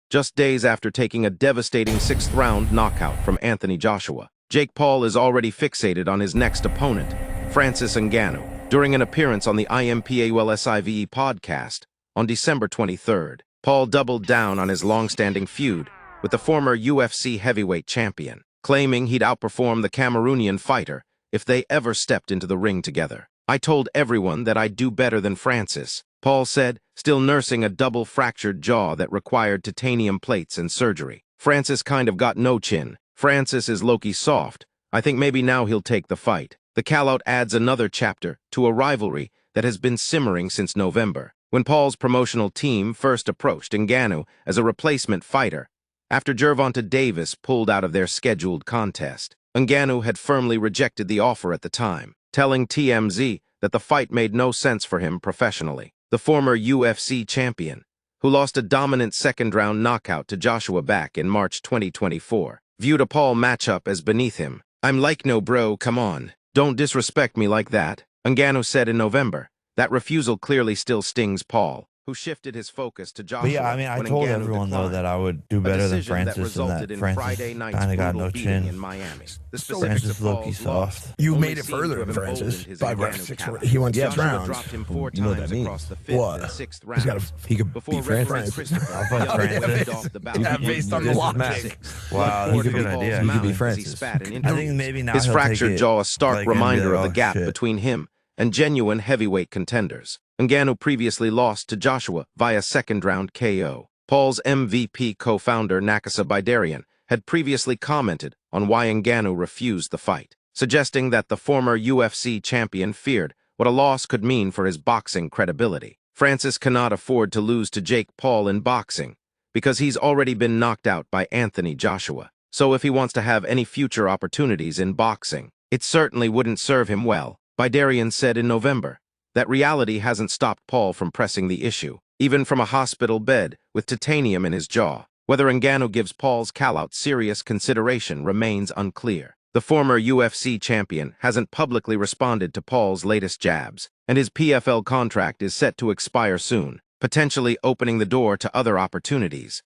just days after taking a devastating sixth-round knockout from Anthony Joshua. Jake Paul is already fixated on his next opponent, Francis Ngannou. During an appearance on the IMPAULSIVE podcast on December 23rd, Paul doubled down on his long-standing feud with the former UFC heavyweight champion, claiming he'd outperform the Cameroonian fighter if they ever stepped into the ring together. "I told everyone that I'd do better than Francis," Paul said, still nursing a double-fractured jaw that required titanium plates and surgery. "Francis kind of got no chin. Francis is low-key soft. I think maybe now he'll take the fight." The callout adds another chapter to a rivalry that has been simmering since November, when Paul's promotional team first approached Ngannou as a replacement fighter after Gervonta Davis pulled out of their scheduled contest. Ngannou had firmly rejected the offer at the time, telling TMZ that the fight made no sense for him professionally. The former UFC champion, who lost a dominant second-round knockout to Joshua back in March 2024, viewed a Paul matchup as beneath him. "I'm like, no bro, come on. Don't disrespect me like that," Ngannou said in November. That refusal clearly still stings Paul, who shifted his focus to Joshua. But yeah, I mean, I told everyone, though, that I would do better than Francis, and that Francis kind of got no chin. In Miami. Francis low-key soft. You made it further than Francis. He went 6 rounds. Dropped him 4 You know what times that means? across the 5th What? and 6th He rounds. could Before beat referee Francis. Christopher I'll fight Young Francis. led off the bout. Yeah, based on the This is logic. Matt. Wow, that's a good idea. He could be Francis. I think maybe now His he'll fractured take it jaw a stark like reminder NBA. of the Oh, gap shit. between him and genuine heavyweight contenders. Ngannou previously lost to Joshua via second-round KO. Paul's MVP co-founder Nakasa Bidarian had previously commented on why Ngannou refused the fight, suggesting that the former UFC champion feared what a loss could mean for his boxing credibility. Francis cannot afford to lose to Jake Paul in boxing because he's already been knocked out by Anthony Joshua. So if he wants to have any future opportunities in boxing, it certainly wouldn't serve him well. Bidarian said in November that reality hasn't stopped Paul from pressing the issue, even from a hospital bed with titanium in his jaw. Whether Ngannou gives Paul's callout serious consideration remains unclear. The former UFC champion hasn't publicly responded to Paul's latest jabs, and his PFL contract is set to expire soon, potentially opening the door to other opportunities.